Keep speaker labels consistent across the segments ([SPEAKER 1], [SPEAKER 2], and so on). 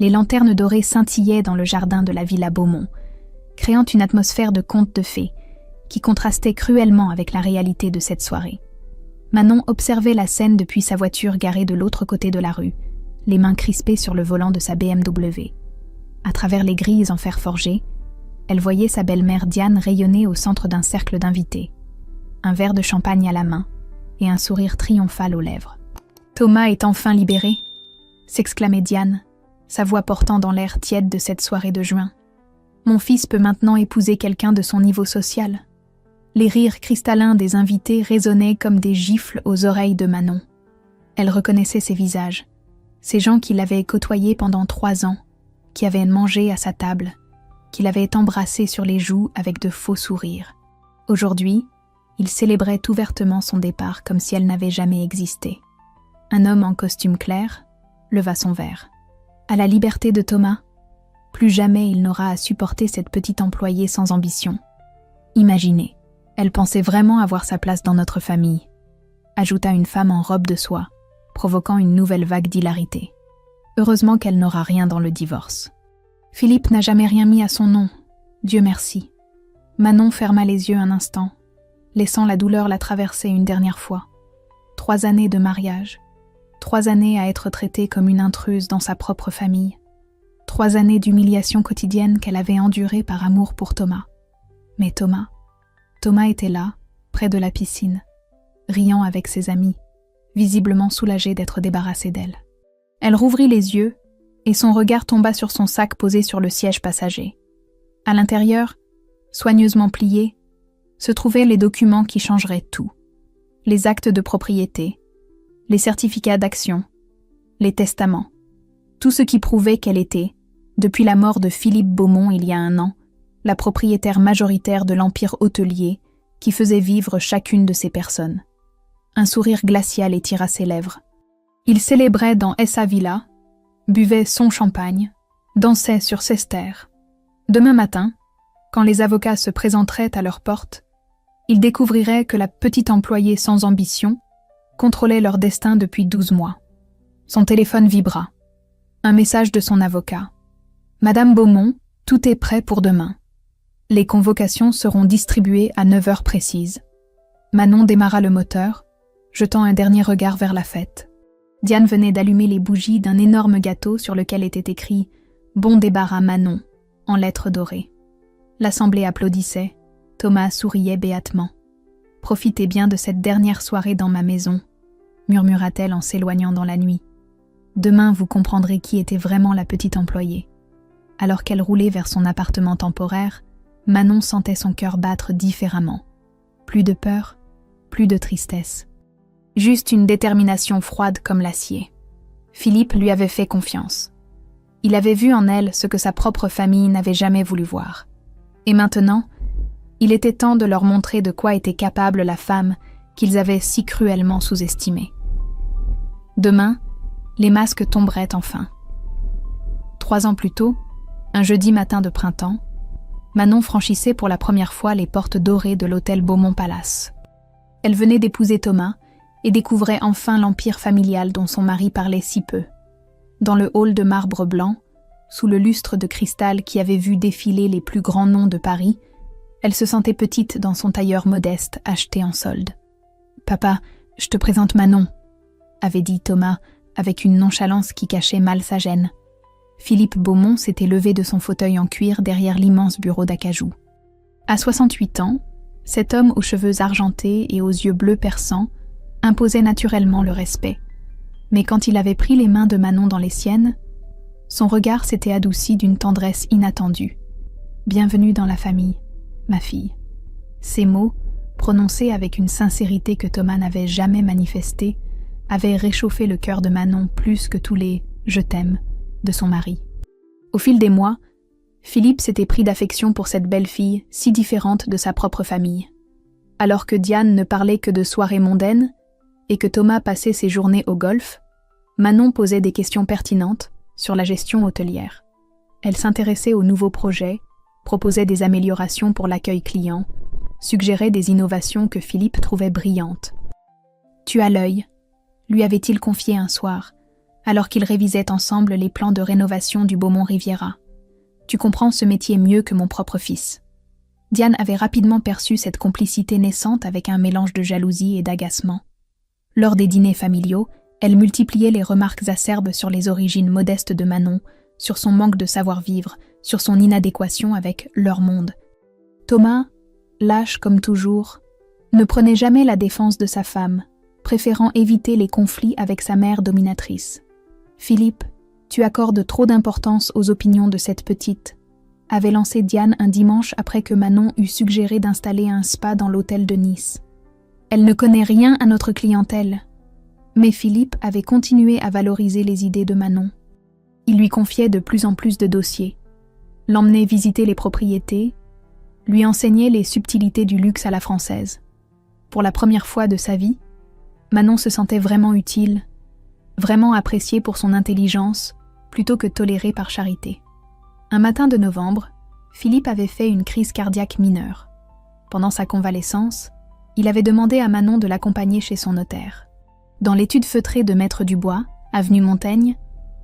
[SPEAKER 1] Les lanternes dorées scintillaient dans le jardin de la villa Beaumont, créant une atmosphère de conte de fées qui contrastait cruellement avec la réalité de cette soirée. Manon observait la scène depuis sa voiture garée de l'autre côté de la rue, les mains crispées sur le volant de sa BMW. À travers les grilles en fer forgé, elle voyait sa belle-mère Diane rayonner au centre d'un cercle d'invités, un verre de champagne à la main et un sourire triomphal aux lèvres. « Thomas est enfin libéré !» s'exclamait Diane, sa voix portant dans l'air tiède de cette soirée de juin. « Mon fils peut maintenant épouser quelqu'un de son niveau social. » Les rires cristallins des invités résonnaient comme des gifles aux oreilles de Manon. Elle reconnaissait ces visages, ces gens qui l'avaient côtoyé pendant 3 ans, qui avaient mangé à sa table, qui l'avaient embrassé sur les joues avec de faux sourires. Aujourd'hui, il célébrait ouvertement son départ comme si elle n'avait jamais existé. Un homme en costume clair leva son verre. À la liberté de Thomas, plus jamais il n'aura à supporter cette petite employée sans ambition. Imaginez, elle pensait vraiment avoir sa place dans notre famille, ajouta une femme en robe de soie, provoquant une nouvelle vague d'hilarité. Heureusement qu'elle n'aura rien dans le divorce. Philippe n'a jamais rien mis à son nom, Dieu merci. Manon ferma les yeux un instant, laissant la douleur la traverser une dernière fois. 3 années de mariage, 3 années à être traitée comme une intruse dans sa propre famille, 3 années d'humiliation quotidienne qu'elle avait endurée par amour pour Thomas. Mais Thomas était là, près de la piscine, riant avec ses amis, visiblement soulagé d'être débarrassé d'elle. Elle rouvrit les yeux et son regard tomba sur son sac posé sur le siège passager. À l'intérieur, soigneusement pliés, se trouvaient les documents qui changeraient tout. Les actes de propriété, les certificats d'action, les testaments. Tout ce qui prouvait qu'elle était, depuis la mort de Philippe Beaumont il y a 1 an, la propriétaire majoritaire de l'empire hôtelier qui faisait vivre chacune de ces personnes. Un sourire glacial étira ses lèvres. Il célébrait dans sa villa, buvait son champagne, dansait sur ses stères. Demain matin, quand les avocats se présenteraient à leur porte, ils découvriraient que la petite employée sans ambition contrôlait leur destin depuis 12 mois. Son téléphone vibra. Un message de son avocat. « Madame Beaumont, tout est prêt pour demain. Les convocations seront distribuées à 9 heures précises. » Manon démarra le moteur, jetant un dernier regard vers la fête. Diane venait d'allumer les bougies d'un énorme gâteau sur lequel était écrit « Bon débarras Manon » en lettres dorées. L'assemblée applaudissait, Thomas souriait béatement. « Profitez bien de cette dernière soirée dans ma maison » murmura-t-elle en s'éloignant dans la nuit. « Demain, vous comprendrez qui était vraiment la petite employée. » Alors qu'elle roulait vers son appartement temporaire, Manon sentait son cœur battre différemment. Plus de peur, plus de tristesse. Juste une détermination froide comme l'acier. Philippe lui avait fait confiance. Il avait vu en elle ce que sa propre famille n'avait jamais voulu voir. Et maintenant, il était temps de leur montrer de quoi était capable la femme qu'ils avaient si cruellement sous-estimée. Demain, les masques tomberaient enfin. 3 ans plus tôt, un jeudi matin de printemps, Manon franchissait pour la première fois les portes dorées de l'hôtel Beaumont Palace. Elle venait d'épouser Thomas et découvrait enfin l'empire familial dont son mari parlait si peu. Dans le hall de marbre blanc, sous le lustre de cristal qui avait vu défiler les plus grands noms de Paris, elle se sentait petite dans son tailleur modeste acheté en solde. « Papa, je te présente Manon », avait dit Thomas avec une nonchalance qui cachait mal sa gêne. Philippe Beaumont s'était levé de son fauteuil en cuir derrière l'immense bureau d'acajou. À 68 ans, cet homme aux cheveux argentés et aux yeux bleus perçants imposait naturellement le respect. Mais quand il avait pris les mains de Manon dans les siennes, son regard s'était adouci d'une tendresse inattendue. « Bienvenue dans la famille, ma fille. » Ces mots, prononcés avec une sincérité que Thomas n'avait jamais manifestée, avaient réchauffé le cœur de Manon plus que tous les « je t'aime » de son mari. Au fil des mois, Philippe s'était pris d'affection pour cette belle fille si différente de sa propre famille. Alors que Diane ne parlait que de soirées mondaines et que Thomas passait ses journées au golf, Manon posait des questions pertinentes sur la gestion hôtelière. Elle s'intéressait aux nouveaux projets, proposait des améliorations pour l'accueil client, suggérait des innovations que Philippe trouvait brillantes. « Tu as l'œil », lui avait-il confié un soir, alors qu'ils révisaient ensemble les plans de rénovation du Beaumont Riviera. « Tu comprends ce métier mieux que mon propre fils. » Diane avait rapidement perçu cette complicité naissante avec un mélange de jalousie et d'agacement. Lors des dîners familiaux, elle multipliait les remarques acerbes sur les origines modestes de Manon, sur son manque de savoir-vivre, sur son inadéquation avec leur monde. Thomas, lâche comme toujours, ne prenait jamais la défense de sa femme, préférant éviter les conflits avec sa mère dominatrice. « Philippe, tu accordes trop d'importance aux opinions de cette petite », avait lancé Diane un dimanche après que Manon eut suggéré d'installer un spa dans l'hôtel de Nice. « Elle ne connaît rien à notre clientèle. » Mais Philippe avait continué à valoriser les idées de Manon. Il lui confiait de plus en plus de dossiers, l'emmenait visiter les propriétés, lui enseignait les subtilités du luxe à la française. Pour la première fois de sa vie, Manon se sentait vraiment utile, vraiment appréciée pour son intelligence, plutôt que tolérée par charité. Un matin de novembre, Philippe avait fait une crise cardiaque mineure. Pendant sa convalescence, il avait demandé à Manon de l'accompagner chez son notaire. Dans l'étude feutrée de Maître Dubois, avenue Montaigne,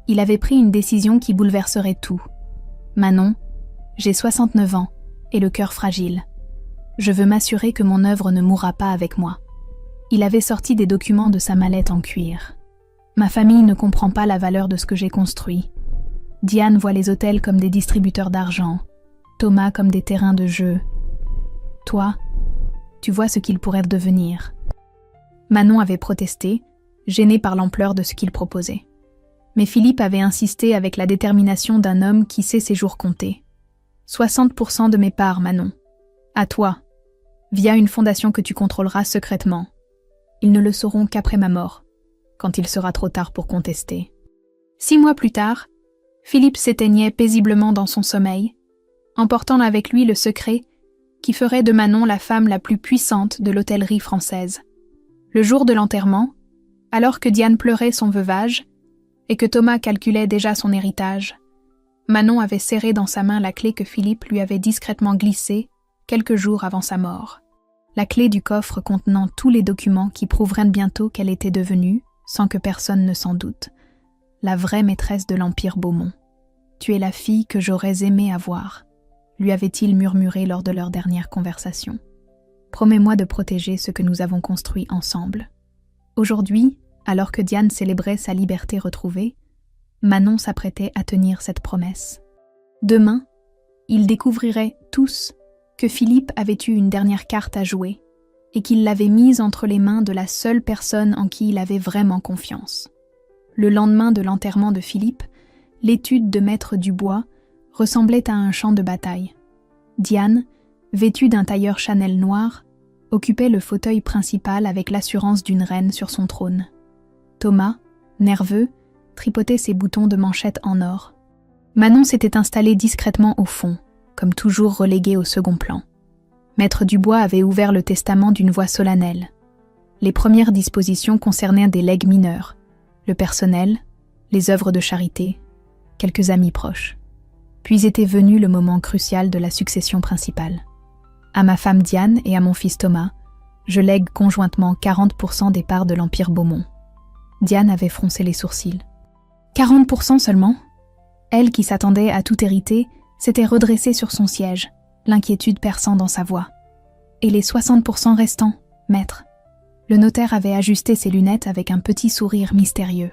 [SPEAKER 1] il avait pris une décision qui bouleverserait tout. « Manon, j'ai 69 ans et le cœur fragile. Je veux m'assurer que mon œuvre ne mourra pas avec moi. » Il avait sorti des documents de sa mallette en cuir. « Ma famille ne comprend pas la valeur de ce que j'ai construit. Diane voit les hôtels comme des distributeurs d'argent, Thomas comme des terrains de jeu. Toi, tu vois ce qu'il pourrait devenir. » Manon avait protesté, gênée par l'ampleur de ce qu'il proposait. Mais Philippe avait insisté avec la détermination d'un homme qui sait ses jours comptés. « 60% de mes parts, Manon. À toi, via une fondation que tu contrôleras secrètement. Ils ne le sauront qu'après ma mort, quand il sera trop tard pour contester. » 6 mois plus tard, Philippe s'éteignait paisiblement dans son sommeil, emportant avec lui le secret qui ferait de Manon la femme la plus puissante de l'hôtellerie française. Le jour de l'enterrement, alors que Diane pleurait son veuvage et que Thomas calculait déjà son héritage, Manon avait serré dans sa main la clé que Philippe lui avait discrètement glissée quelques jours avant sa mort. La clé du coffre contenant tous les documents qui prouveraient bientôt qu'elle était devenue, sans que personne ne s'en doute, la vraie maîtresse de l'Empire Beaumont. « Tu es la fille que j'aurais aimé avoir », lui avait-il murmuré lors de leur dernière conversation. « Promets-moi de protéger ce que nous avons construit ensemble. » Aujourd'hui, alors que Diane célébrait sa liberté retrouvée, Manon s'apprêtait à tenir cette promesse. Demain, ils découvriraient tous que Philippe avait eu une dernière carte à jouer et qu'il l'avait mise entre les mains de la seule personne en qui il avait vraiment confiance. Le lendemain de l'enterrement de Philippe, l'étude de Maître Dubois ressemblait à un champ de bataille. Diane, vêtue d'un tailleur Chanel noir, occupait le fauteuil principal avec l'assurance d'une reine sur son trône. Thomas, nerveux, tripotait ses boutons de manchette en or. Manon s'était installée discrètement au fond, comme toujours reléguée au second plan. Maître Dubois avait ouvert le testament d'une voix solennelle. Les premières dispositions concernaient des legs mineurs, le personnel, les œuvres de charité, quelques amis proches. Puis était venu le moment crucial de la succession principale. À ma femme Diane et à mon fils Thomas, je lègue conjointement 40% des parts de l'Empire Beaumont. Diane avait froncé les sourcils. 40% seulement ? Elle, qui s'attendait à tout hériter, s'était redressée sur son siège, l'inquiétude perçant dans sa voix. Et les 60% restants, maître ? Le notaire avait ajusté ses lunettes avec un petit sourire mystérieux.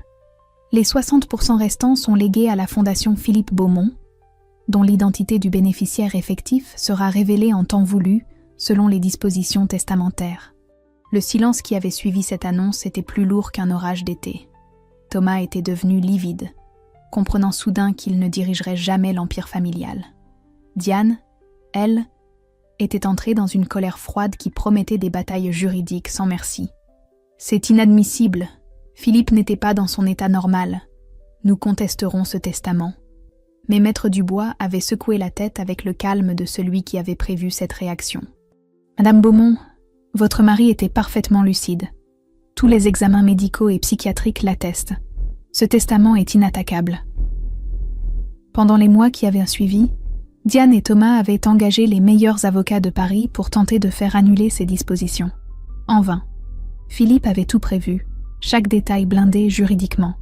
[SPEAKER 1] Les 60% restants sont légués à la Fondation Philippe Beaumont, dont l'identité du bénéficiaire effectif sera révélée en temps voulu selon les dispositions testamentaires. Le silence qui avait suivi cette annonce était plus lourd qu'un orage d'été. Thomas était devenu livide, comprenant soudain qu'il ne dirigerait jamais l'empire familial. Diane, elle, était entrée dans une colère froide qui promettait des batailles juridiques sans merci. « C'est inadmissible. Philippe n'était pas dans son état normal. Nous contesterons ce testament. » Mais Maître Dubois avait secoué la tête avec le calme de celui qui avait prévu cette réaction. « Madame Beaumont, votre mari était parfaitement lucide. Tous les examens médicaux et psychiatriques l'attestent. Ce testament est inattaquable. » Pendant les mois qui avaient suivi, Diane et Thomas avaient engagé les meilleurs avocats de Paris pour tenter de faire annuler ces dispositions. En vain. Philippe avait tout prévu, chaque détail blindé juridiquement.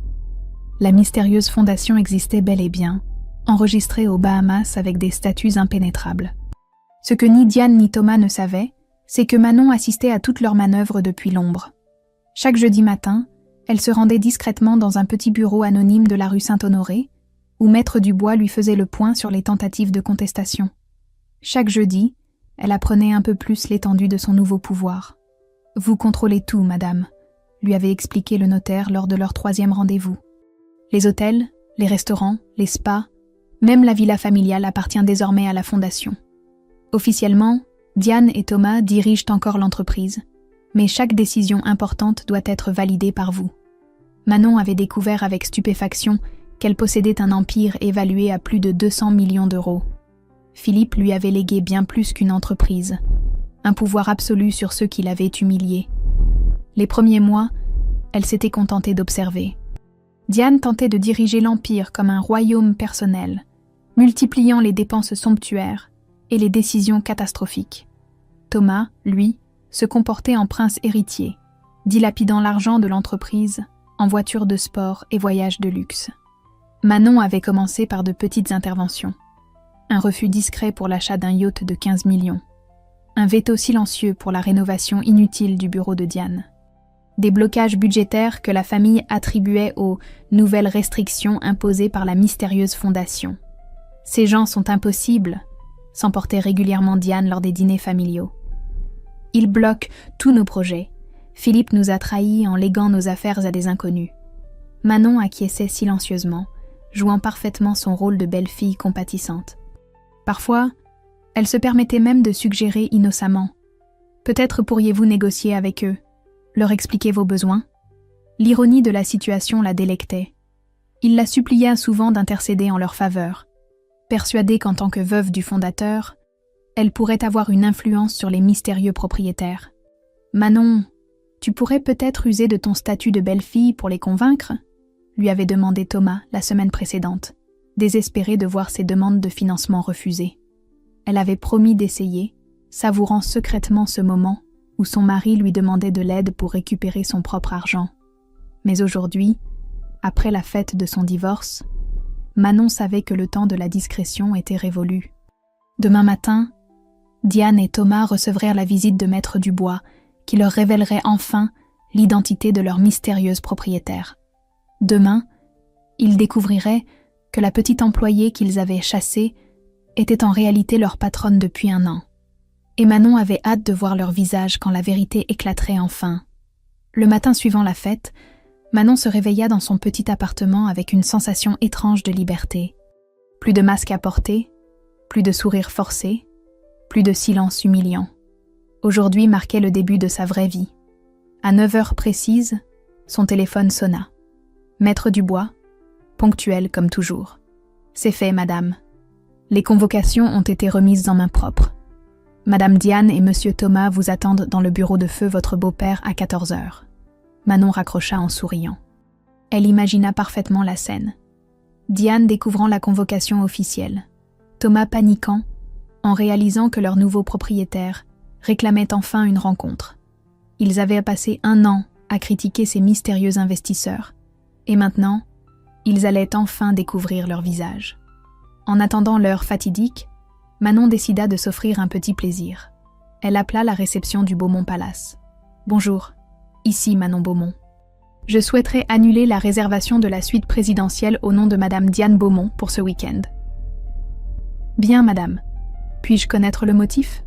[SPEAKER 1] La mystérieuse fondation existait bel et bien, enregistrée aux Bahamas avec des statuts impénétrables. Ce que ni Diane ni Thomas ne savaient, c'est que Manon assistait à toutes leurs manœuvres depuis l'ombre. Chaque jeudi matin, elle se rendait discrètement dans un petit bureau anonyme de la rue Saint-Honoré, où Maître Dubois lui faisait le point sur les tentatives de contestation. Chaque jeudi, elle apprenait un peu plus l'étendue de son nouveau pouvoir. « Vous contrôlez tout, madame », lui avait expliqué le notaire lors de leur 3e rendez-vous. Les hôtels, les restaurants, les spas, même la villa familiale appartient désormais à la fondation. Officiellement, Diane et Thomas dirigent encore l'entreprise, mais chaque décision importante doit être validée par vous. Manon avait découvert avec stupéfaction qu'elle possédait un empire évalué à plus de 200 millions d'euros. Philippe lui avait légué bien plus qu'une entreprise, un pouvoir absolu sur ceux qui l'avaient humilié. Les premiers mois, elle s'était contentée d'observer. Diane tentait de diriger l'empire comme un royaume personnel, multipliant les dépenses somptuaires et les décisions catastrophiques. Thomas, lui, se comportait en prince héritier, dilapidant l'argent de l'entreprise en voitures de sport et voyages de luxe. Manon avait commencé par de petites interventions. Un refus discret pour l'achat d'un yacht de 15 millions. Un veto silencieux pour la rénovation inutile du bureau de Diane. Des blocages budgétaires que la famille attribuait aux nouvelles restrictions imposées par la mystérieuse fondation. Ces gens sont impossibles, s'emportait régulièrement Diane lors des dîners familiaux. Ils bloquent tous nos projets. Philippe nous a trahis en léguant nos affaires à des inconnus. Manon acquiesçait silencieusement, jouant parfaitement son rôle de belle-fille compatissante. Parfois, elle se permettait même de suggérer innocemment. Peut-être pourriez-vous négocier avec eux, leur expliquer vos besoins. L'ironie de la situation la délectait. Il la supplia souvent d'intercéder en leur faveur, persuadée qu'en tant que veuve du fondateur, elle pourrait avoir une influence sur les mystérieux propriétaires. « Manon, tu pourrais peut-être user de ton statut de belle-fille pour les convaincre ?» lui avait demandé Thomas la semaine précédente, désespéré de voir ses demandes de financement refusées. Elle avait promis d'essayer, savourant secrètement ce moment où son mari lui demandait de l'aide pour récupérer son propre argent. Mais aujourd'hui, après la fête de son divorce, Manon savait que le temps de la discrétion était révolu. Demain matin, Diane et Thomas recevraient la visite de Maître Dubois, qui leur révélerait enfin l'identité de leur mystérieuse propriétaire. Demain, ils découvriraient que la petite employée qu'ils avaient chassée était en réalité leur patronne depuis 1 an. Et Manon avait hâte de voir leur visage quand la vérité éclaterait enfin. Le matin suivant la fête, Manon se réveilla dans son petit appartement avec une sensation étrange de liberté. Plus de masque à porter, plus de sourire forcé, plus de silence humiliant. Aujourd'hui marquait le début de sa vraie vie. À 9 heures précises, son téléphone sonna. Maître Dubois, ponctuel comme toujours. « C'est fait, madame. Les convocations ont été remises en main propre. Madame Diane et monsieur Thomas vous attendent dans le bureau de feu votre beau-père à 14 heures. » Manon raccrocha en souriant. Elle imagina parfaitement la scène. Diane découvrant la convocation officielle. Thomas paniquant, en réalisant que leur nouveau propriétaire réclamait enfin une rencontre. Ils avaient passé 1 an à critiquer ces mystérieux investisseurs. Et maintenant, ils allaient enfin découvrir leur visage. En attendant l'heure fatidique, Manon décida de s'offrir un petit plaisir. Elle appela la réception du Beaumont Palace. « Bonjour, ici Manon Beaumont. Je souhaiterais annuler la réservation de la suite présidentielle au nom de Madame Diane Beaumont pour ce week-end. » « Bien, madame. Puis-je connaître le motif ? »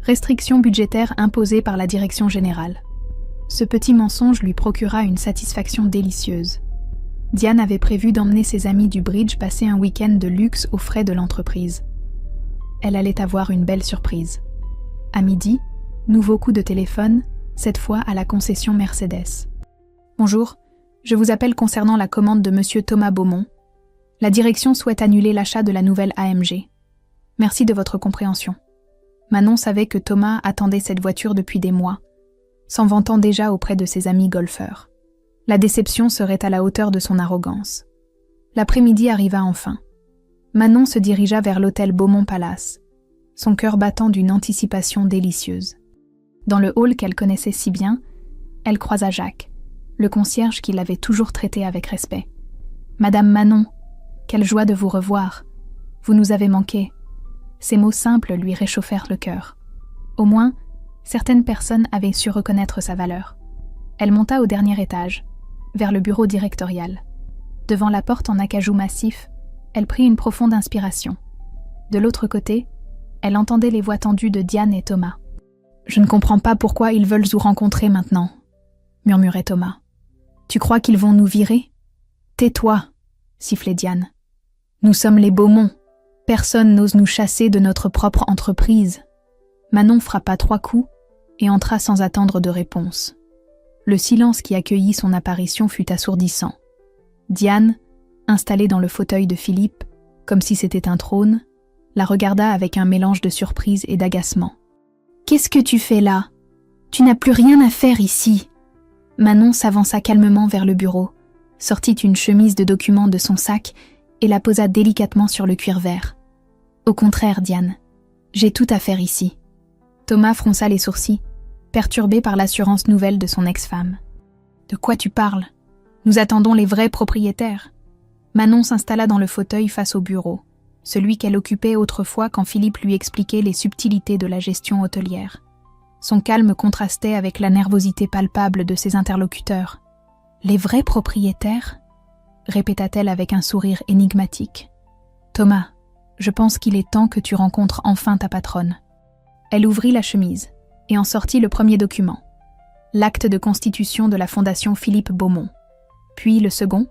[SPEAKER 1] Restrictions budgétaires imposées par la direction générale. Ce petit mensonge lui procura une satisfaction délicieuse. Diane avait prévu d'emmener ses amis du bridge passer un week-end de luxe aux frais de l'entreprise. Elle allait avoir une belle surprise. À midi, nouveau coup de téléphone, cette fois à la concession Mercedes. « Bonjour, je vous appelle concernant la commande de monsieur Thomas Beaumont. La direction souhaite annuler l'achat de la nouvelle AMG. Merci de votre compréhension. » Manon savait que Thomas attendait cette voiture depuis des mois, s'en vantant déjà auprès de ses amis golfeurs. La déception serait à la hauteur de son arrogance. L'après-midi arriva enfin. Manon se dirigea vers l'hôtel Beaumont Palace, son cœur battant d'une anticipation délicieuse. Dans le hall qu'elle connaissait si bien, elle croisa Jacques, le concierge qui l'avait toujours traité avec respect. Madame Manon, quelle joie de vous revoir. Vous nous avez manqué. » Ces mots simples lui réchauffèrent le cœur. Au moins, certaines personnes avaient su reconnaître sa valeur. Elle monta au dernier étage, vers le bureau directorial. Devant la porte en acajou massif, elle prit une profonde inspiration. De l'autre côté, elle entendait les voix tendues de Diane et Thomas. « Je ne comprends pas pourquoi ils veulent nous rencontrer maintenant, » murmurait Thomas. « Tu crois qu'ils vont nous virer ? » « Tais-toi, » sifflait Diane. « Nous sommes les Beaumont. Personne n'ose nous chasser de notre propre entreprise. » Manon frappa 3 coups et entra sans attendre de réponse. Le silence qui accueillit son apparition fut assourdissant. Diane, installée dans le fauteuil de Philippe, comme si c'était un trône, la regarda avec un mélange de surprise et d'agacement. « Qu'est-ce que tu fais là ? Tu n'as plus rien à faire ici !» Manon s'avança calmement vers le bureau, sortit une chemise de documents de son sac et la posa délicatement sur le cuir vert. « Au contraire, Diane, j'ai tout à faire ici. » Thomas fronça les sourcils, perturbé par l'assurance nouvelle de son ex-femme. « De quoi tu parles ? Nous attendons les vrais propriétaires. » Manon s'installa dans le fauteuil face au bureau, celui qu'elle occupait autrefois quand Philippe lui expliquait les subtilités de la gestion hôtelière. Son calme contrastait avec la nervosité palpable de ses interlocuteurs. « Les vrais propriétaires ?» répéta-t-elle avec un sourire énigmatique. « Thomas, je pense qu'il est temps que tu rencontres enfin ta patronne. » Elle ouvrit la chemise et en sortit le premier document, l'acte de constitution de la Fondation Philippe Beaumont. Puis le second,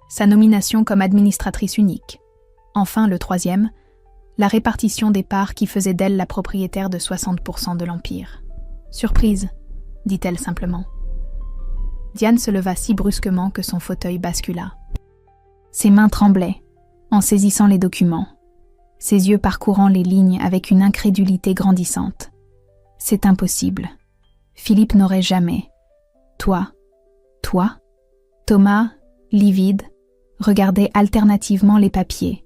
[SPEAKER 1] sa nomination comme administratrice unique. Enfin le troisième, la répartition des parts qui faisait d'elle la propriétaire de 60% de l'Empire. « Surprise, » dit-elle simplement. Diane se leva si brusquement que son fauteuil bascula. Ses mains tremblaient, en saisissant les documents, ses yeux parcourant les lignes avec une incrédulité grandissante. « C'est impossible. Philippe n'aurait jamais. » « Toi ?» Thomas, livide, regardait alternativement les papiers,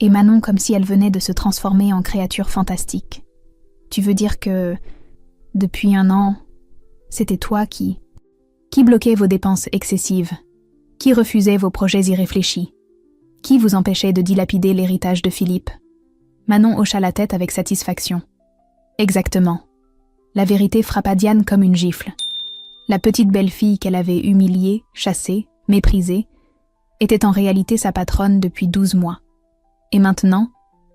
[SPEAKER 1] et Manon comme si elle venait de se transformer en créature fantastique. « Tu veux dire que, depuis 1 an, c'était toi qui bloquait vos dépenses excessives, qui refusait vos projets irréfléchis, qui vous empêchait de dilapider l'héritage de Philippe ?» Manon hocha la tête avec satisfaction. « Exactement. » La vérité frappa Diane comme une gifle. La petite belle-fille qu'elle avait humiliée, chassée, méprisée, était en réalité sa patronne depuis 12 mois. Et maintenant,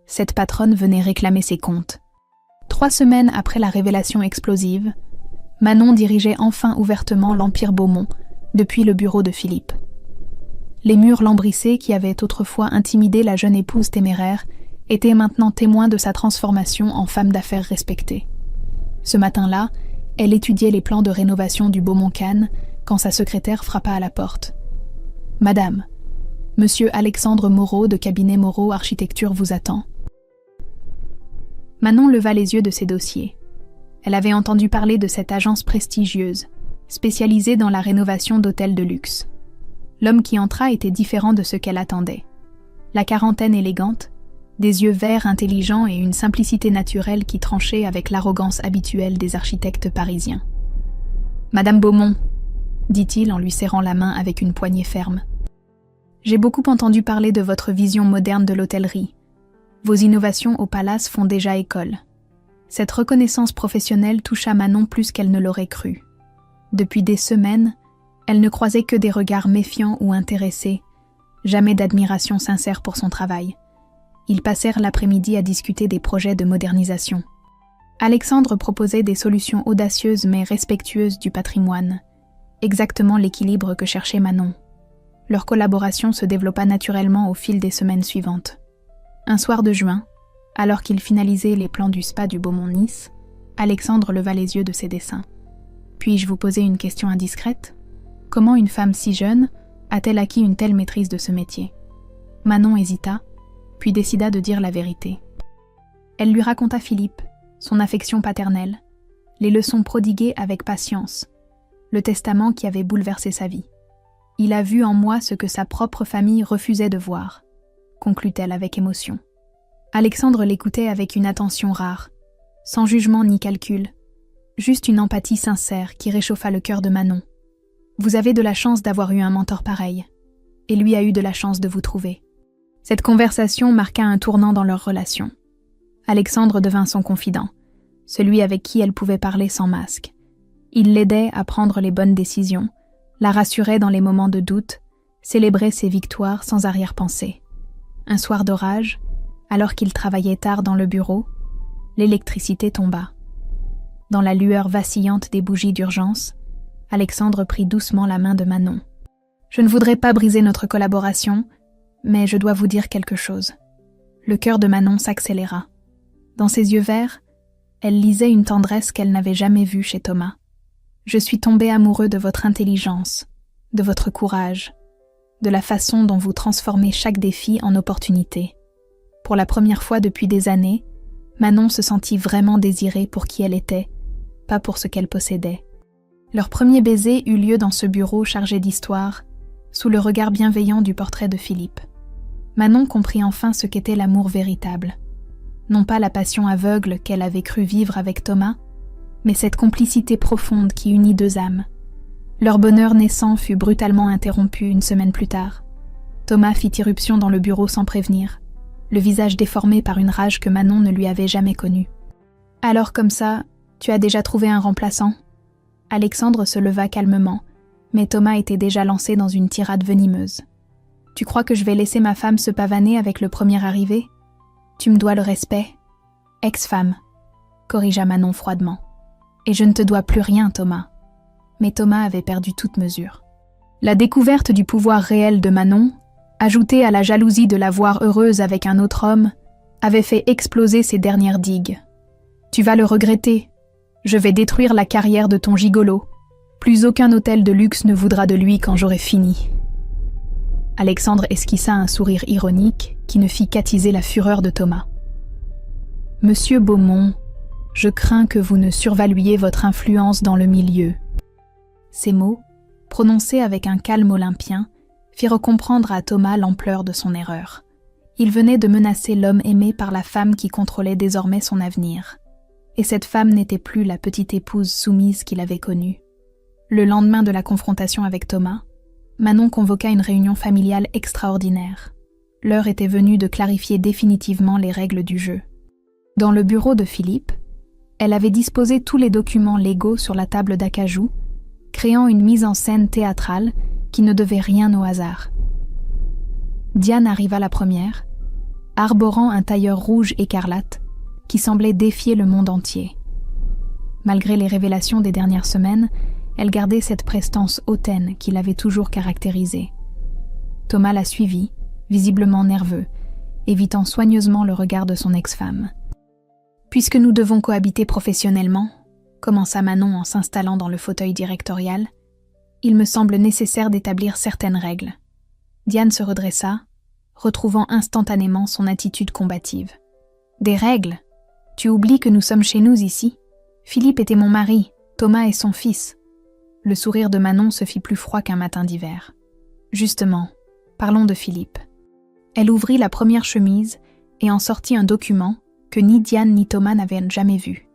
[SPEAKER 1] cette patronne venait réclamer ses comptes. 3 semaines après la révélation explosive, Manon dirigeait enfin ouvertement l'Empire Beaumont depuis le bureau de Philippe. Les murs lambrissés qui avaient autrefois intimidé la jeune épouse téméraire étaient maintenant témoins de sa transformation en femme d'affaires respectée. Ce matin-là, elle étudiait les plans de rénovation du Beaumont-Cannes quand sa secrétaire frappa à la porte. « Madame, Monsieur Alexandre Moreau de cabinet Moreau Architecture vous attend. » Manon leva les yeux de ses dossiers. Elle avait entendu parler de cette agence prestigieuse, spécialisée dans la rénovation d'hôtels de luxe. L'homme qui entra était différent de ce qu'elle attendait. La quarantaine élégante, des yeux verts intelligents et une simplicité naturelle qui tranchait avec l'arrogance habituelle des architectes parisiens. « Madame Beaumont, » dit-il en lui serrant la main avec une poignée ferme. « J'ai beaucoup entendu parler de votre vision moderne de l'hôtellerie. Vos innovations au palace font déjà école. » Cette reconnaissance professionnelle toucha Manon plus qu'elle ne l'aurait cru. Depuis des semaines, elle ne croisait que des regards méfiants ou intéressés, jamais d'admiration sincère pour son travail. Ils passèrent l'après-midi à discuter des projets de modernisation. Alexandre proposait des solutions audacieuses mais respectueuses du patrimoine, exactement l'équilibre que cherchait Manon. Leur collaboration se développa naturellement au fil des semaines suivantes. Un soir de juin, alors qu'il finalisait les plans du spa du Beaumont-Nice, Alexandre leva les yeux de ses dessins. « Puis-je vous poser une question indiscrète ? Comment une femme si jeune a-t-elle acquis une telle maîtrise de ce métier ?» Manon hésita, puis décida de dire la vérité. Elle lui raconta Philippe, son affection paternelle, les leçons prodiguées avec patience, le testament qui avait bouleversé sa vie. « Il a vu en moi ce que sa propre famille refusait de voir », conclut-elle avec émotion. Alexandre l'écoutait avec une attention rare, sans jugement ni calcul, juste une empathie sincère qui réchauffa le cœur de Manon. « Vous avez de la chance d'avoir eu un mentor pareil. et lui a eu de la chance de vous trouver. Cette conversation marqua un tournant dans leur relation. Alexandre devint son confident, celui avec qui elle pouvait parler sans masque. Il l'aidait à prendre les bonnes décisions, la rassurait dans les moments de doute, célébrait ses victoires sans arrière-pensée. Un soir d'orage, alors qu'il travaillait tard dans le bureau, l'électricité tomba. Dans la lueur vacillante des bougies d'urgence, Alexandre prit doucement la main de Manon. « Je ne voudrais pas briser notre collaboration, mais je dois vous dire quelque chose. » Le cœur de Manon s'accéléra. Dans ses yeux verts, elle lisait une tendresse qu'elle n'avait jamais vue chez Thomas. « Je suis tombé amoureux de votre intelligence, de votre courage, de la façon dont vous transformez chaque défi en opportunité. » Pour la première fois depuis des années, Manon se sentit vraiment désirée pour qui elle était, pas pour ce qu'elle possédait. Leur premier baiser eut lieu dans ce bureau chargé d'histoire, sous le regard bienveillant du portrait de Philippe. Manon comprit enfin ce qu'était l'amour véritable. Non pas la passion aveugle qu'elle avait cru vivre avec Thomas, mais cette complicité profonde qui unit deux âmes. Leur bonheur naissant fut brutalement interrompu une semaine plus tard. Thomas fit irruption dans le bureau sans prévenir, le visage déformé par une rage que Manon ne lui avait jamais connue. « Alors comme ça, tu as déjà trouvé un remplaçant ?» Alexandre se leva calmement, mais Thomas était déjà lancé dans une tirade venimeuse. « Tu crois que je vais laisser ma femme se pavaner avec le premier arrivé ? Tu me dois le respect. Ex-femme, » corrigea Manon froidement. « Et je ne te dois plus rien, Thomas. » Mais Thomas avait perdu toute mesure. La découverte du pouvoir réel de Manon, ajoutée à la jalousie de la voir heureuse avec un autre homme, avait fait exploser ses dernières digues. « Tu vas le regretter. Je vais détruire la carrière de ton gigolo. Plus aucun hôtel de luxe ne voudra de lui quand j'aurai fini. » Alexandre esquissa un sourire ironique qui ne fit qu'attiser la fureur de Thomas. « Monsieur Beaumont, je crains que vous ne survaluiez votre influence dans le milieu. » Ces mots, prononcés avec un calme olympien, firent comprendre à Thomas l'ampleur de son erreur. Il venait de menacer l'homme aimé par la femme qui contrôlait désormais son avenir. Et cette femme n'était plus la petite épouse soumise qu'il avait connue. Le lendemain de la confrontation avec Thomas, Manon convoqua une réunion familiale extraordinaire. L'heure était venue de clarifier définitivement les règles du jeu. Dans le bureau de Philippe, elle avait disposé tous les documents légaux sur la table d'acajou, créant une mise en scène théâtrale qui ne devait rien au hasard. Diane arriva la première, arborant un tailleur rouge écarlate qui semblait défier le monde entier. Malgré les révélations des dernières semaines, elle gardait cette prestance hautaine qui l'avait toujours caractérisée. Thomas la suivit, visiblement nerveux, évitant soigneusement le regard de son ex-femme. « Puisque nous devons cohabiter professionnellement, » commença Manon en s'installant dans le fauteuil directorial, « il me semble nécessaire d'établir certaines règles. » Diane se redressa, retrouvant instantanément son attitude combative. « Des règles ? Tu oublies que nous sommes chez nous ici. Philippe était mon mari, Thomas est son fils. » Le sourire de Manon se fit plus froid qu'un matin d'hiver. « Justement, parlons de Philippe. » Elle ouvrit la première chemise et en sortit un document que ni Diane ni Thomas n'avaient jamais vu.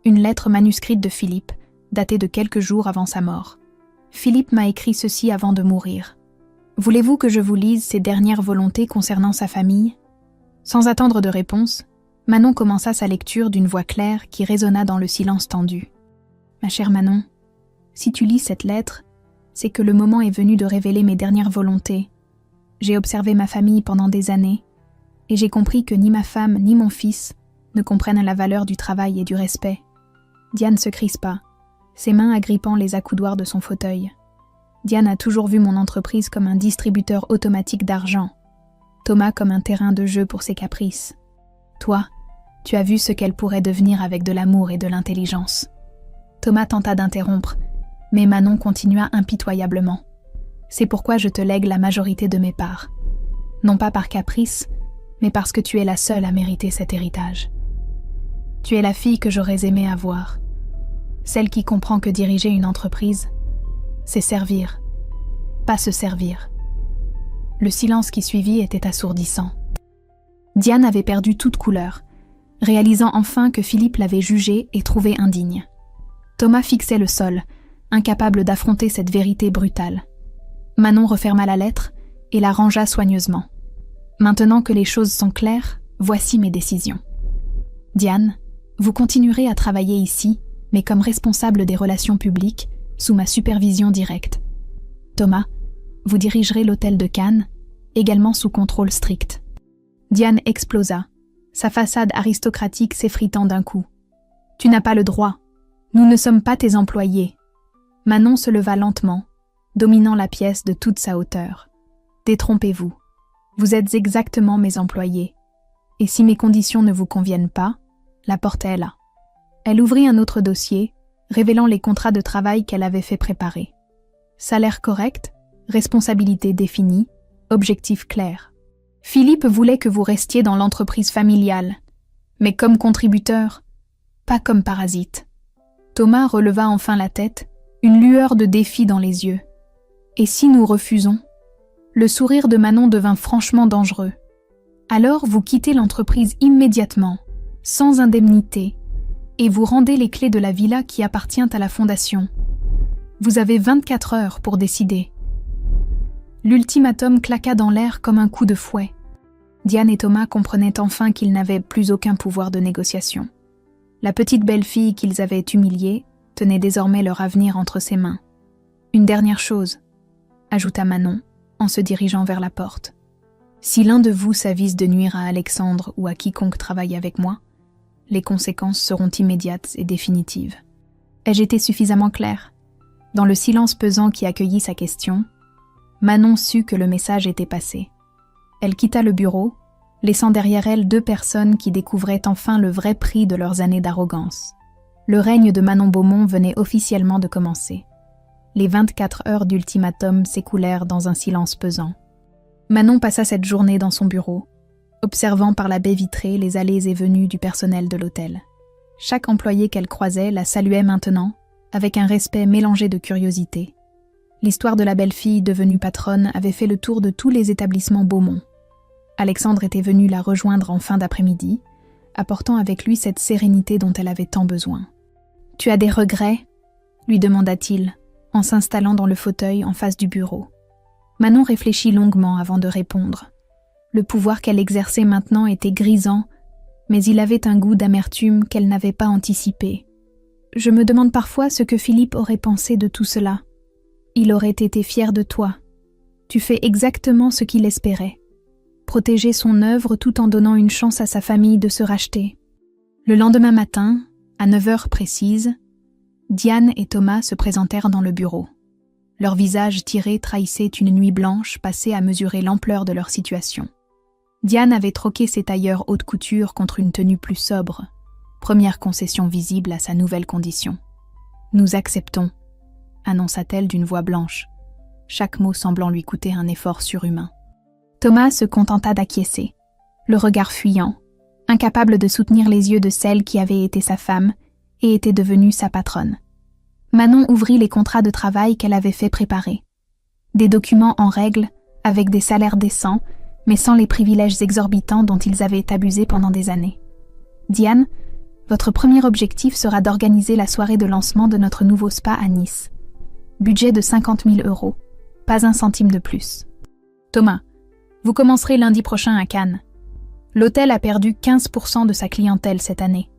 [SPEAKER 1] Une lettre manuscrite de Philippe, datée de quelques jours avant sa mort. « Philippe m'a écrit ceci avant de mourir. Voulez-vous que je vous lise ses dernières volontés concernant sa famille ?» Sans attendre de réponse, Manon commença sa lecture d'une voix claire qui résonna dans le silence tendu. « Ma chère Manon, si tu lis cette lettre, c'est que le moment est venu de révéler mes dernières volontés. J'ai observé ma famille pendant des années, et j'ai compris que ni ma femme ni mon fils ne comprennent la valeur du travail et du respect. » Diane se crispa, ses mains agrippant les accoudoirs de son fauteuil. Diane a toujours vu mon entreprise comme un distributeur automatique d'argent, Thomas comme un terrain de jeu pour ses caprices. Toi, tu as vu ce qu'elle pourrait devenir avec de l'amour et de l'intelligence. Thomas tenta d'interrompre, mais Manon continua impitoyablement. C'est pourquoi je te lègue la majorité de mes parts. Non pas par caprice, mais parce que tu es la seule à mériter cet héritage. Tu es la fille que j'aurais aimé avoir. Celle qui comprend que diriger une entreprise, c'est servir, pas se servir. Le silence qui suivit était assourdissant. Diane avait perdu toute couleur, réalisant enfin que Philippe l'avait jugée et trouvée indigne. Thomas fixait le sol, incapable d'affronter cette vérité brutale. Manon referma la lettre et la rangea soigneusement. Maintenant que les choses sont claires, voici mes décisions. Diane, vous continuerez à travailler ici, mais comme responsable des relations publiques, sous ma supervision directe. Thomas, vous dirigerez l'hôtel de Cannes, également sous contrôle strict. Diane explosa, sa façade aristocratique s'effritant d'un coup. Tu n'as pas le droit. Nous ne sommes pas tes employés. Manon se leva lentement, dominant la pièce de toute sa hauteur. Détrompez-vous. Vous êtes exactement mes employés. Et si mes conditions ne vous conviennent pas, la porte est là. Elle ouvrit un autre dossier, révélant les contrats de travail qu'elle avait fait préparer. Salaire correct, responsabilité définie, objectif clair. Philippe voulait que vous restiez dans l'entreprise familiale, mais comme contributeur, pas comme parasite. Thomas releva enfin la tête, une lueur de défi dans les yeux. Et si nous refusons? Le sourire de Manon devint franchement dangereux. Alors vous quittez l'entreprise immédiatement, sans indemnité, et vous rendez les clés de la villa qui appartient à la fondation. Vous avez 24 heures pour décider. L'ultimatum claqua dans l'air comme un coup de fouet. Diane et Thomas comprenaient enfin qu'ils n'avaient plus aucun pouvoir de négociation. La petite belle-fille qu'ils avaient humiliée tenait désormais leur avenir entre ses mains. Une dernière chose, ajouta Manon, en se dirigeant vers la porte. Si l'un de vous s'avise de nuire à Alexandre ou à quiconque travaille avec moi, les conséquences seront immédiates et définitives. Ai-je été suffisamment claire? Dans le silence pesant qui accueillit sa question, Manon sut que le message était passé. Elle quitta le bureau, laissant derrière elle 2 personnes qui découvraient enfin le vrai prix de leurs années d'arrogance. Le règne de Manon Beaumont venait officiellement de commencer. Les 24 heures d'ultimatum s'écoulèrent dans un silence pesant. Manon passa cette journée dans son bureau, observant par la baie vitrée les allées et venues du personnel de l'hôtel. Chaque employé qu'elle croisait la saluait maintenant, avec un respect mélangé de curiosité. L'histoire de la belle-fille devenue patronne avait fait le tour de tous les établissements Beaumont. Alexandre était venu la rejoindre en fin d'après-midi, apportant avec lui cette sérénité dont elle avait tant besoin. « Tu as des regrets ?» lui demanda-t-il, en s'installant dans le fauteuil en face du bureau. Manon réfléchit longuement avant de répondre. Le pouvoir qu'elle exerçait maintenant était grisant, mais il avait un goût d'amertume qu'elle n'avait pas anticipé. Je me demande parfois ce que Philippe aurait pensé de tout cela. Il aurait été fier de toi. Tu fais exactement ce qu'il espérait. Protéger son œuvre tout en donnant une chance à sa famille de se racheter. Le lendemain matin, à 9 heures précises, Diane et Thomas se présentèrent dans le bureau. Leurs visages tirés trahissaient une nuit blanche passée à mesurer l'ampleur de leur situation. Diane avait troqué ses tailleurs haute couture contre une tenue plus sobre, première concession visible à sa nouvelle condition. « Nous acceptons », annonça-t-elle d'une voix blanche, chaque mot semblant lui coûter un effort surhumain. Thomas se contenta d'acquiescer, le regard fuyant, incapable de soutenir les yeux de celle qui avait été sa femme et était devenue sa patronne. Manon ouvrit les contrats de travail qu'elle avait fait préparer. Des documents en règle, avec des salaires décents, mais sans les privilèges exorbitants dont ils avaient abusé pendant des années. « Diane, votre premier objectif sera d'organiser la soirée de lancement de notre nouveau spa à Nice. Budget de 50 000 €, pas un centime de plus. Thomas, vous commencerez lundi prochain à Cannes. L'hôtel a perdu 15% de sa clientèle cette année.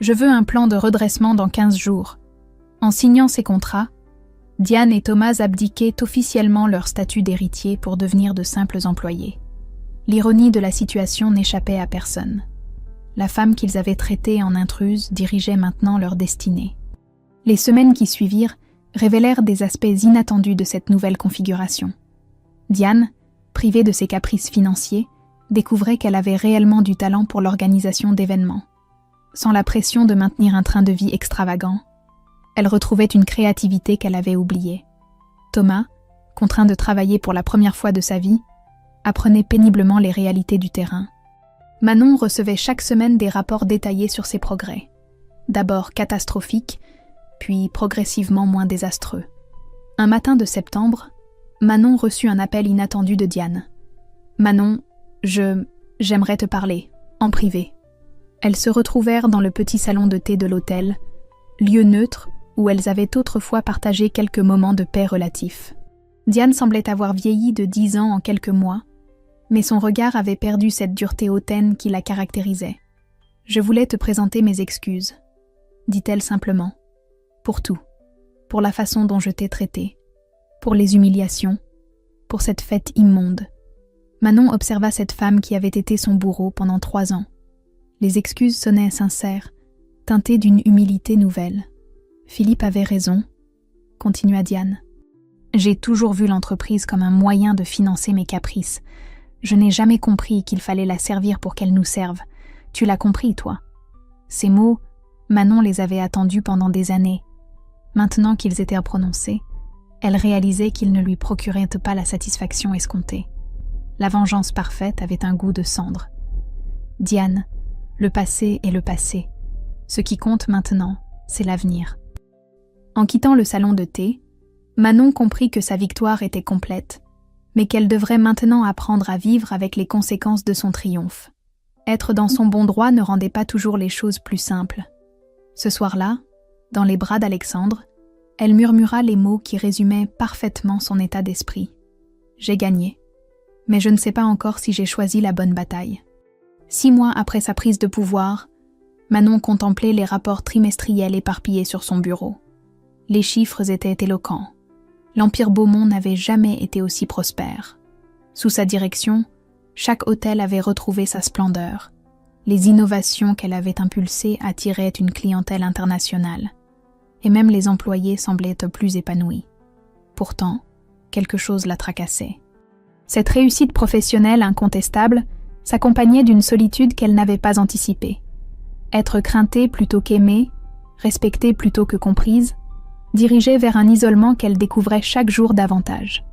[SPEAKER 1] Je veux un plan de redressement dans 15 jours. En signant ces contrats, Diane et Thomas abdiquaient officiellement leur statut d'héritier pour devenir de simples employés. L'ironie de la situation n'échappait à personne. La femme qu'ils avaient traitée en intruse dirigeait maintenant leur destinée. Les semaines qui suivirent révélèrent des aspects inattendus de cette nouvelle configuration. Diane, privée de ses caprices financiers, découvrait qu'elle avait réellement du talent pour l'organisation d'événements. Sans la pression de maintenir un train de vie extravagant, elle retrouvait une créativité qu'elle avait oubliée. Thomas, contraint de travailler pour la première fois de sa vie, apprenait péniblement les réalités du terrain. Manon recevait chaque semaine des rapports détaillés sur ses progrès. D'abord catastrophiques, puis progressivement moins désastreux. Un matin de septembre, Manon reçut un appel inattendu de Diane. « Manon, j'aimerais te parler, en privé. » Elles se retrouvèrent dans le petit salon de thé de l'hôtel, lieu neutre où elles avaient autrefois partagé quelques moments de paix relatifs. Diane semblait avoir vieilli de 10 ans en quelques mois, mais son regard avait perdu cette dureté hautaine qui la caractérisait. « Je voulais te présenter mes excuses, » dit-elle simplement, « pour tout, pour la façon dont je t'ai traité, pour les humiliations, pour cette fête immonde. » Manon observa cette femme qui avait été son bourreau pendant 3 ans. Les excuses sonnaient sincères, teintées d'une humilité nouvelle. « Philippe avait raison, » continua Diane. « J'ai toujours vu l'entreprise comme un moyen de financer mes caprices. Je n'ai jamais compris qu'il fallait la servir pour qu'elle nous serve. Tu l'as compris, toi. » Ces mots, Manon les avait attendus pendant des années. Maintenant qu'ils étaient prononcés, elle réalisait qu'ils ne lui procuraient pas la satisfaction escomptée. La vengeance parfaite avait un goût de cendre. « Diane, le passé est le passé. Ce qui compte maintenant, c'est l'avenir. » En quittant le salon de thé, Manon comprit que sa victoire était complète, mais qu'elle devrait maintenant apprendre à vivre avec les conséquences de son triomphe. Être dans son bon droit ne rendait pas toujours les choses plus simples. Ce soir-là, dans les bras d'Alexandre, elle murmura les mots qui résumaient parfaitement son état d'esprit. « J'ai gagné, mais je ne sais pas encore si j'ai choisi la bonne bataille. » 6 mois après sa prise de pouvoir, Manon contemplait les rapports trimestriels éparpillés sur son bureau. Les chiffres étaient éloquents. L'Empire Beaumont n'avait jamais été aussi prospère. Sous sa direction, chaque hôtel avait retrouvé sa splendeur. Les innovations qu'elle avait impulsées attiraient une clientèle internationale. Et même les employés semblaient plus épanouis. Pourtant, quelque chose la tracassait. Cette réussite professionnelle incontestable s'accompagnait d'une solitude qu'elle n'avait pas anticipée. Être craintée plutôt qu'aimée, respectée plutôt que comprise, dirigeait vers un isolement qu'elle découvrait chaque jour davantage.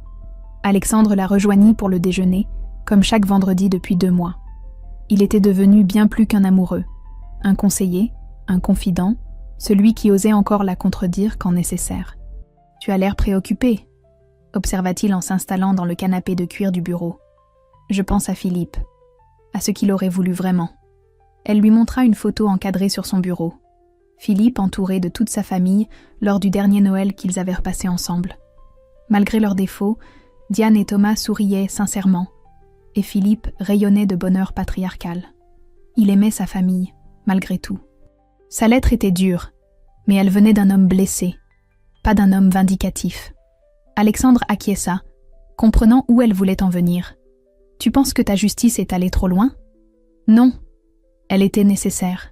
[SPEAKER 1] Alexandre la rejoignit pour le déjeuner, comme chaque vendredi depuis 2 mois. Il était devenu bien plus qu'un amoureux, un conseiller, un confident, celui qui osait encore la contredire quand nécessaire. « Tu as l'air préoccupé », observa-t-il en s'installant dans le canapé de cuir du bureau. « Je pense à Philippe, à ce qu'il aurait voulu vraiment. » Elle lui montra une photo encadrée sur son bureau. Philippe entouré de toute sa famille lors du dernier Noël qu'ils avaient repassé ensemble. Malgré leurs défauts, Diane et Thomas souriaient sincèrement, et Philippe rayonnait de bonheur patriarcal. Il aimait sa famille, malgré tout. Sa lettre était dure, mais elle venait d'un homme blessé, pas d'un homme vindicatif. Alexandre acquiesça, comprenant où elle voulait en venir. « Tu penses que ta justice est allée trop loin ? » Non, elle était nécessaire.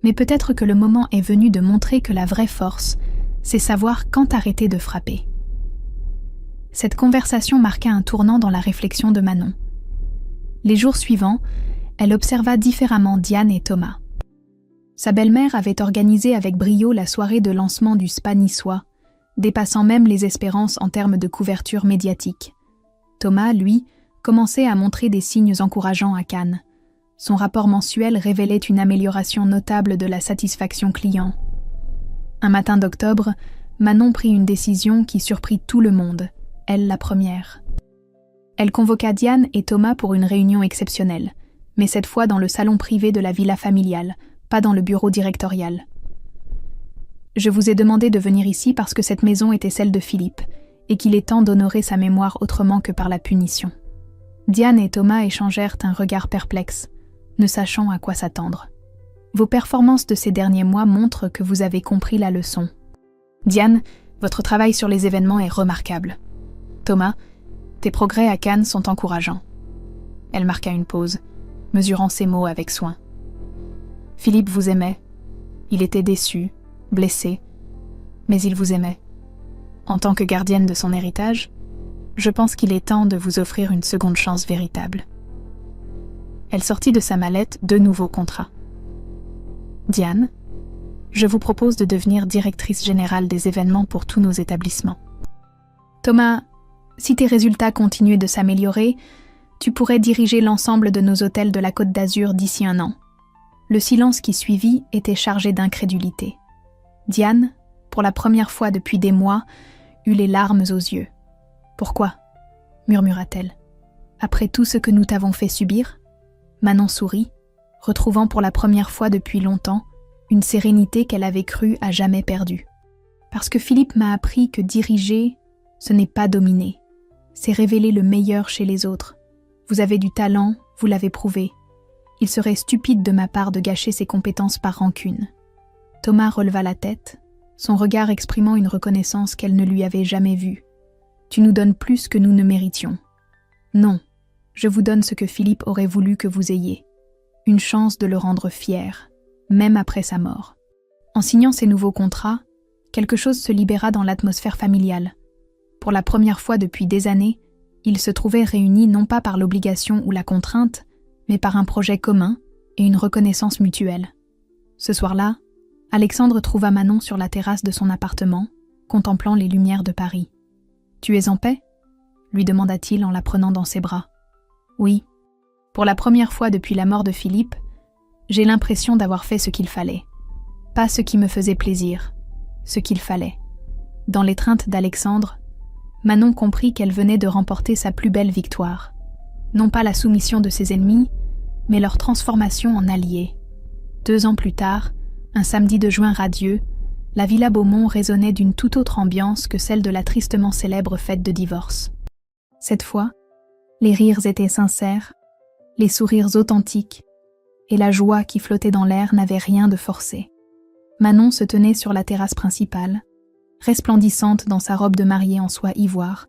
[SPEAKER 1] Mais peut-être que le moment est venu de montrer que la vraie force, c'est savoir quand arrêter de frapper. Cette conversation marqua un tournant dans la réflexion de Manon. Les jours suivants, elle observa différemment Diane et Thomas. Sa belle-mère avait organisé avec brio la soirée de lancement du spa niçois, dépassant même les espérances en termes de couverture médiatique. Thomas, lui, commençait à montrer des signes encourageants à Cannes. Son rapport mensuel révélait une amélioration notable de la satisfaction client. Un matin d'octobre, Manon prit une décision qui surprit tout le monde, elle la première. Elle convoqua Diane et Thomas pour une réunion exceptionnelle, mais cette fois dans le salon privé de la villa familiale, pas dans le bureau directorial. « Je vous ai demandé de venir ici parce que cette maison était celle de Philippe, et qu'il est temps d'honorer sa mémoire autrement que par la punition. » Diane et Thomas échangèrent un regard perplexe, ne sachant à quoi s'attendre. « Vos performances de ces derniers mois montrent que vous avez compris la leçon. Diane, votre travail sur les événements est remarquable. Thomas, tes progrès à Cannes sont encourageants. » Elle marqua une pause, mesurant ses mots avec soin. « Philippe vous aimait. Il était déçu, blessé, mais il vous aimait. En tant que gardienne de son héritage, je pense qu'il est temps de vous offrir une seconde chance véritable. » Elle sortit de sa mallette 2 nouveaux contrats. « Diane, je vous propose de devenir directrice générale des événements pour tous nos établissements. Thomas, si tes résultats continuaient de s'améliorer, tu pourrais diriger l'ensemble de nos hôtels de la Côte d'Azur d'ici 1 an. » Le silence qui suivit était chargé d'incrédulité. Diane, pour la première fois depuis des mois, eut les larmes aux yeux. « Pourquoi ?» murmura-t-elle. « Après tout ce que nous t'avons fait subir ?» Manon sourit, retrouvant pour la première fois depuis longtemps une sérénité qu'elle avait cru à jamais perdue. « Parce que Philippe m'a appris que diriger, ce n'est pas dominer. c'est révéler le meilleur chez les autres. Vous avez du talent, vous l'avez prouvé. Il serait stupide de ma part de gâcher ses compétences par rancune. Thomas releva la tête, son regard exprimant une reconnaissance qu'elle ne lui avait jamais vue. Tu nous donnes plus que nous ne méritions. Non, je vous donne ce que Philippe aurait voulu que vous ayez. Une chance de le rendre fier, même après sa mort. En signant ces nouveaux contrats, quelque chose se libéra dans l'atmosphère familiale. Pour la première fois depuis des années, ils se trouvaient réunis non pas par l'obligation ou la contrainte, mais par un projet commun et une reconnaissance mutuelle. Ce soir-là, Alexandre trouva Manon sur la terrasse de son appartement, contemplant les lumières de Paris. « Tu es en paix ?» lui demanda-t-il en la prenant dans ses bras. « Oui. Pour la première fois depuis la mort de Philippe, j'ai l'impression d'avoir fait ce qu'il fallait. Pas ce qui me faisait plaisir, ce qu'il fallait. » Dans l'étreinte d'Alexandre, Manon comprit qu'elle venait de remporter sa plus belle victoire. Non pas la soumission de ses ennemis, mais leur transformation en alliés. 2 ans plus tard, un samedi de juin radieux, la Villa Beaumont résonnait d'une toute autre ambiance que celle de la tristement célèbre fête de divorce. Cette fois, les rires étaient sincères, les sourires authentiques, et la joie qui flottait dans l'air n'avait rien de forcé. Manon se tenait sur la terrasse principale, resplendissante dans sa robe de mariée en soie ivoire,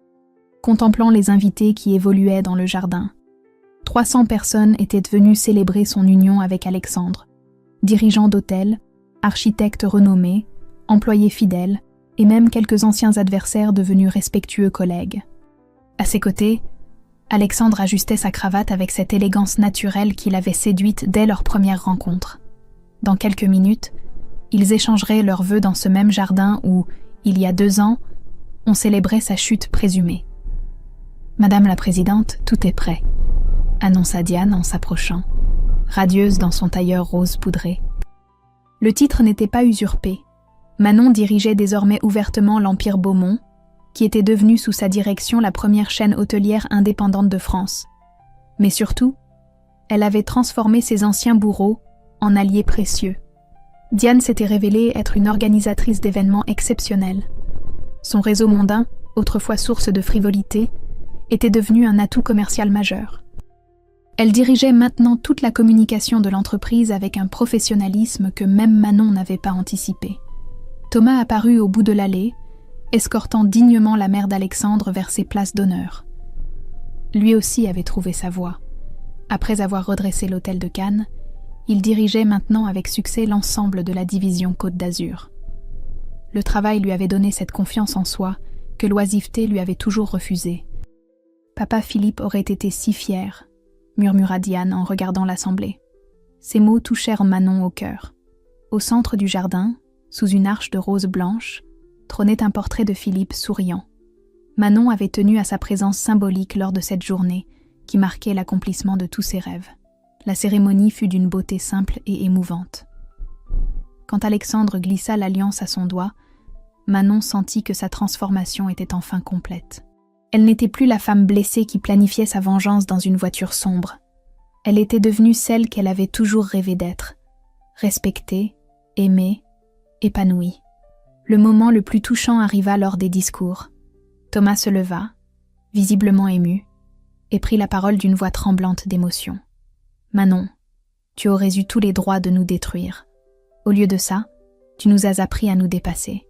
[SPEAKER 1] contemplant les invités qui évoluaient dans le jardin. 300 personnes étaient venues célébrer son union avec Alexandre. Dirigeants d'hôtels, architectes renommés, employés fidèles et même quelques anciens adversaires devenus respectueux collègues. À ses côtés, Alexandre ajustait sa cravate avec cette élégance naturelle qui l'avait séduite dès leur première rencontre. Dans quelques minutes, ils échangeraient leurs vœux dans ce même jardin où, il y a 2 ans, on célébrait sa chute présumée. « Madame la Présidente, tout est prêt », annonça Diane en s'approchant, radieuse dans son tailleur rose poudré. Le titre n'était pas usurpé. Manon dirigeait désormais ouvertement l'Empire Beaumont, qui était devenu sous sa direction la première chaîne hôtelière indépendante de France. Mais surtout, elle avait transformé ses anciens bourreaux en alliés précieux. Diane s'était révélée être une organisatrice d'événements exceptionnels. Son réseau mondain, autrefois source de frivolité, était devenu un atout commercial majeur. Elle dirigeait maintenant toute la communication de l'entreprise avec un professionnalisme que même Manon n'avait pas anticipé. Thomas apparut au bout de l'allée, escortant dignement la mère d'Alexandre vers ses places d'honneur. Lui aussi avait trouvé sa voie. Après avoir redressé l'hôtel de Cannes, il dirigeait maintenant avec succès l'ensemble de la division Côte d'Azur. Le travail lui avait donné cette confiance en soi que l'oisiveté lui avait toujours refusée. « Papa Philippe aurait été si fier », murmura Diane en regardant l'assemblée. Ces mots touchèrent Manon au cœur. Au centre du jardin, sous une arche de roses blanches, trônait un portrait de Philippe souriant. Manon avait tenu à sa présence symbolique lors de cette journée qui marquait l'accomplissement de tous ses rêves. La cérémonie fut d'une beauté simple et émouvante. Quand Alexandre glissa l'alliance à son doigt, Manon sentit que sa transformation était enfin complète. Elle n'était plus la femme blessée qui planifiait sa vengeance dans une voiture sombre. Elle était devenue celle qu'elle avait toujours rêvé d'être, respectée, aimée, épanouie. Le moment le plus touchant arriva lors des discours. Thomas se leva, visiblement ému, et prit la parole d'une voix tremblante d'émotion. « Manon, tu aurais eu tous les droits de nous détruire. Au lieu de ça, tu nous as appris à nous dépasser.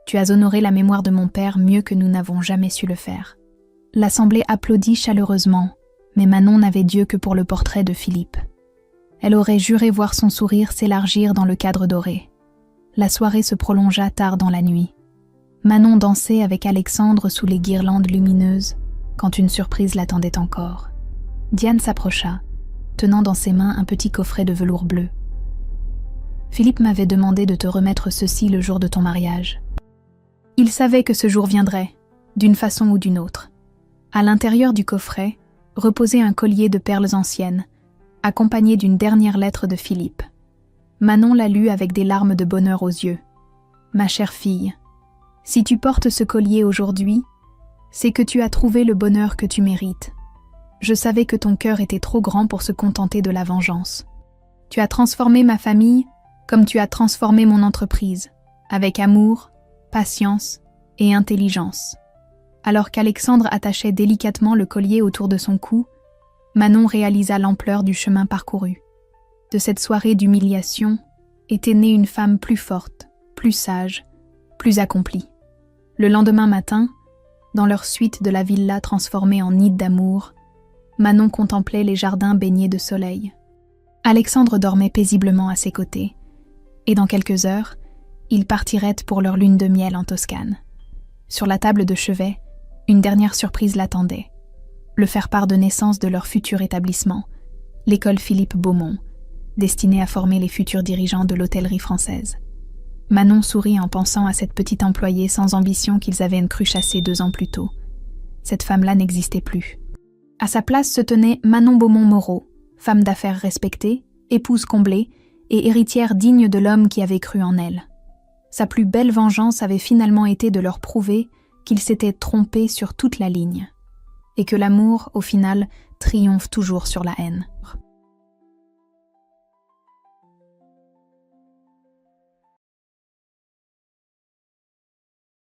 [SPEAKER 1] Tu as honoré la mémoire de mon père mieux que nous n'avons jamais su le faire. » L'assemblée applaudit chaleureusement, mais Manon n'avait Dieu que pour le portrait de Philippe. Elle aurait juré voir son sourire s'élargir dans le cadre doré. La soirée se prolongea tard dans la nuit. Manon dansait avec Alexandre sous les guirlandes lumineuses, quand une surprise l'attendait encore. Diane s'approcha, tenant dans ses mains un petit coffret de velours bleu. « Philippe m'avait demandé de te remettre ceci le jour de ton mariage. Il savait que ce jour viendrait, d'une façon ou d'une autre. » À l'intérieur du coffret, reposait un collier de perles anciennes, accompagné d'une dernière lettre de Philippe. Manon la lut avec des larmes de bonheur aux yeux. « Ma chère fille, si tu portes ce collier aujourd'hui, c'est que tu as trouvé le bonheur que tu mérites. Je savais que ton cœur était trop grand pour se contenter de la vengeance. Tu as transformé ma famille comme tu as transformé mon entreprise, avec amour, patience et intelligence. Alors qu'Alexandre attachait délicatement le collier autour de son cou, Manon réalisa l'ampleur du chemin parcouru. De cette soirée d'humiliation était née une femme plus forte, plus sage, plus accomplie. Le lendemain matin, dans leur suite de la villa transformée en nid d'amour, Manon contemplait les jardins baignés de soleil. Alexandre dormait paisiblement à ses côtés, et dans quelques heures, ils partiraient pour leur lune de miel en Toscane. Sur la table de chevet, une dernière surprise l'attendait. Le faire-part de naissance de leur futur établissement, l'école Philippe Beaumont, destinée à former les futurs dirigeants de l'hôtellerie française. Manon sourit en pensant à cette petite employée sans ambition qu'ils avaient cru chasser 2 ans plus tôt. Cette femme-là n'existait plus. À sa place se tenait Manon Beaumont-Moreau, femme d'affaires respectée, épouse comblée et héritière digne de l'homme qui avait cru en elle. Sa plus belle vengeance avait finalement été de leur prouver qu'ils s'étaient trompés sur toute la ligne, et que l'amour, au final, triomphe toujours sur la haine.